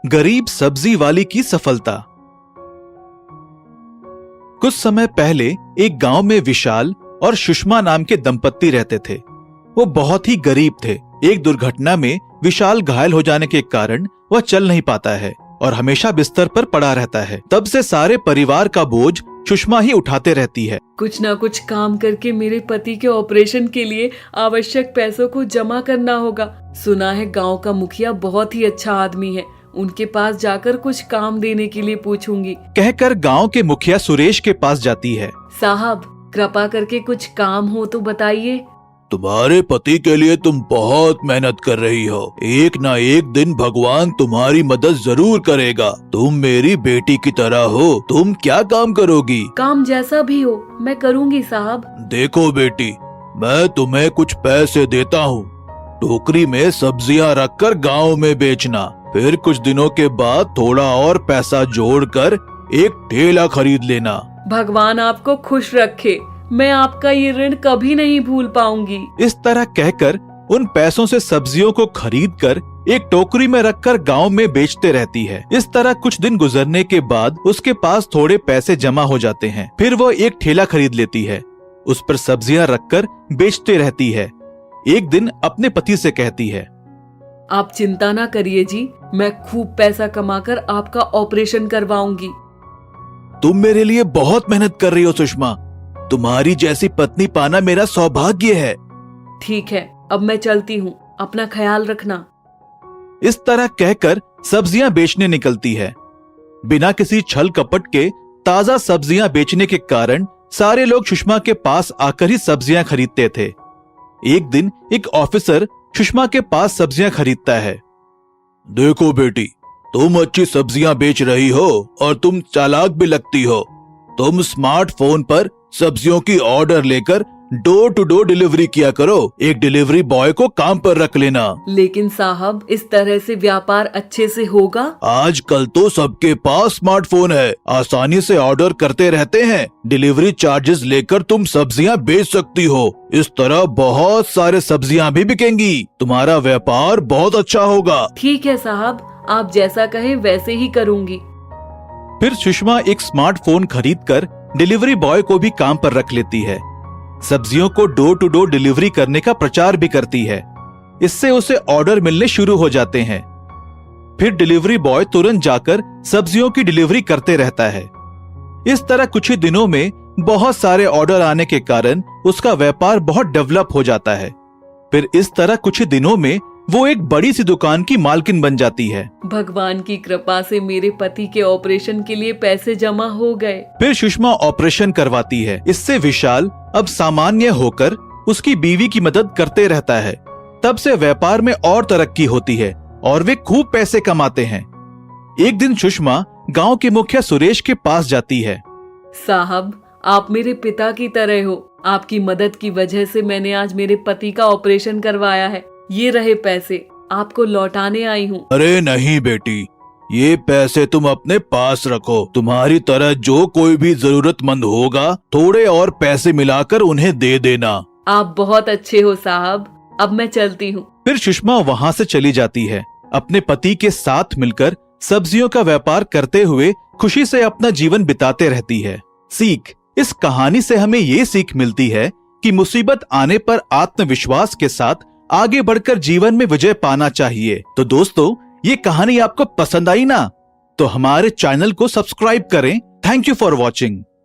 गरीब सब्जी वाली की सफलता। कुछ समय पहले एक गांव में विशाल और सुषमा नाम के दंपत्ति रहते थे। वो बहुत ही गरीब थे। एक दुर्घटना में विशाल घायल हो जाने के कारण वह चल नहीं पाता है और हमेशा बिस्तर पर पड़ा रहता है। तब से सारे परिवार का बोझ सुषमा ही उठाते रहती है। कुछ ना कुछ काम करके मेरे पति के ऑपरेशन के लिए आवश्यक पैसों को जमा करना होगा। सुना है गांव का मुखिया बहुत ही अच्छा आदमी है, उनके पास जाकर कुछ काम देने के लिए पूछूंगी। कहकर गांव के मुखिया सुरेश के पास जाती है। साहब, कृपा करके कुछ काम हो तो बताइए। तुम्हारे पति के लिए तुम बहुत मेहनत कर रही हो। एक ना एक दिन भगवान तुम्हारी मदद जरूर करेगा। तुम मेरी बेटी की तरह हो। तुम क्या काम करोगी? काम जैसा भी हो मैं करूंगी साहब। देखो बेटी, मैं तुम्हें कुछ पैसे देता हूँ। टोकरी में सब्जियाँ रखकर गांव में बेचना। फिर कुछ दिनों के बाद थोड़ा और पैसा जोड़कर एक ठेला खरीद लेना। भगवान आपको खुश रखे। मैं आपका ये ऋण कभी नहीं भूल पाऊंगी। इस तरह कहकर उन पैसों से सब्जियों को खरीदकर एक टोकरी में रखकर गांव में बेचते रहती है। इस तरह कुछ दिन गुजरने के बाद उसके पास थोड़े पैसे जमा हो जाते हैं। फिर वो एक ठेला खरीद लेती है, उस पर सब्जियां रखकर बेचते रहती है। एक दिन अपने पति से कहती है, आप चिंता ना करिए जी, मैं खूब पैसा कमाकर आपका ऑपरेशन करवाऊंगी। तुम मेरे लिए बहुत मेहनत कर रही हो सुषमा। तुम्हारी जैसी पत्नी पाना मेरा सौभाग्य है। ठीक है, अब मैं चलती हूँ, अपना ख्याल रखना। इस तरह कहकर सब्जियां बेचने निकलती है। बिना किसी छल कपट के ताजा सब्जियां बेचने के कारण सारे लोग सुषमा के पास आकर ही सब्जियां खरीदते थे। एक दिन एक ऑफिसर सुषमा के पास सब्जियां खरीदता है। देखो बेटी, तुम अच्छी सब्जियां बेच रही हो और तुम चालाक भी लगती हो। तुम स्मार्टफोन पर सब्जियों की ऑर्डर लेकर डोर टू डोर डिलीवरी किया करो। एक डिलीवरी बॉय को काम पर रख लेना। लेकिन साहब, इस तरह से व्यापार अच्छे से होगा? आजकल तो सबके पास स्मार्टफोन है, आसानी से ऑर्डर करते रहते हैं। डिलीवरी चार्जेस लेकर तुम सब्जियां बेच सकती हो। इस तरह बहुत सारे सब्जियां भी बिकेंगी। तुम्हारा व्यापार बहुत अच्छा होगा। ठीक है साहब, आप जैसा कहें वैसे ही करूंगी। फिर सुषमा एक स्मार्टफोन खरीदकर डिलीवरी बॉय को भी काम पर रख लेती है। सब्जियों को डोर टू डोर डिलीवरी करने का प्रचार भी करती है। इससे उसे ऑर्डर मिलने शुरू हो जाते हैं। फिर डिलीवरी बॉय तुरंत जाकर सब्जियों की डिलीवरी करते रहता है। इस तरह कुछ ही दिनों में बहुत सारे ऑर्डर आने के कारण उसका व्यापार बहुत डेवलप हो जाता है। फिर इस तरह कुछ ही दिनों में वो एक बड़ी सी दुकान की मालकिन बन जाती है। भगवान की कृपा से मेरे पति के ऑपरेशन के लिए पैसे जमा हो गए। फिर सुषमा ऑपरेशन करवाती है। इससे विशाल अब सामान्य होकर उसकी बीवी की मदद करते रहता है। तब से व्यापार में और तरक्की होती है और वे खूब पैसे कमाते हैं। एक दिन सुषमा गांव के मुखिया सुरेश के पास जाती है। साहब, आप मेरे पिता की तरह हो। आपकी मदद की वजह से मैंने आज मेरे पति का ऑपरेशन करवाया है। ये रहे पैसे, आपको लौटाने आई हूँ। अरे नहीं बेटी, ये पैसे तुम अपने पास रखो। तुम्हारी तरह जो कोई भी जरूरतमंद होगा, थोड़े और पैसे मिलाकर उन्हें दे देना। आप बहुत अच्छे हो साहब, अब मैं चलती हूँ। फिर सुषमा वहाँ से चली जाती है। अपने पति के साथ मिलकर सब्जियों का व्यापार करते हुए खुशी से अपना जीवन बिताते रहती है। सीख, इस कहानी से हमें ये सीख मिलती है कि मुसीबत आने पर आत्मविश्वास के साथ आगे बढ़कर जीवन में विजय पाना चाहिए। तो दोस्तों, ये कहानी आपको पसंद आई ना? तो हमारे चैनल को सब्सक्राइब करें। Thank you for watching.